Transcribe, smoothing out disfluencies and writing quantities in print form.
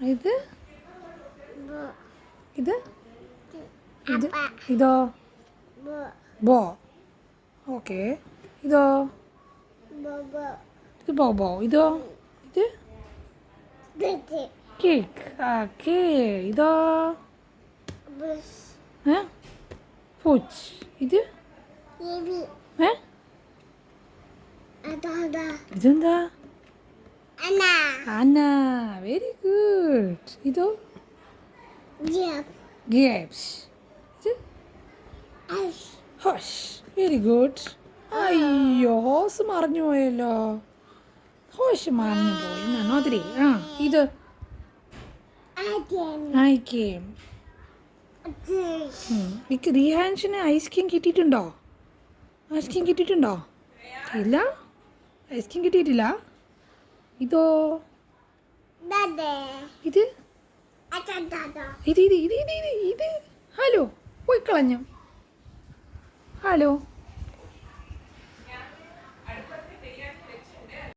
ഇത് ഇത് ഇത് ഇതോ ബോ. ഓക്കെ. ഇതോ ഇത് ബോബോ. ഇതോ ഇത് കേക്ക്. ഓക്കെ. ഇതോ പൂച്ച്. ഇത് ഇതെന്താ? അന്ന. Very good. ഇതോ ഗ്യാപ്സ്. ഇത് ഹോഷ്. Very good. അയ്യോ, ഹോസ് മറിഞ്ഞു പോയല്ലോ. ഹോഷ് മറിഞ്ഞു പോയി എന്നാണോ അതിരി? ഇത് ഐസ്ക്രീം. റിഹാൻഷിന് ഐസ്ക്രീം കിട്ടിയിട്ടുണ്ടോ? ഐസ്ക്രീം കിട്ടിയിട്ടുണ്ടോ? ഇല്ല, ഐസ്ക്രീം കിട്ടിയിട്ടില്ല. ഇതോ ഇത് ഇത് ഇത് ഇത് ഇത് ഇത് ഹലോ പോയി കളഞ്ഞു. ഹലോ.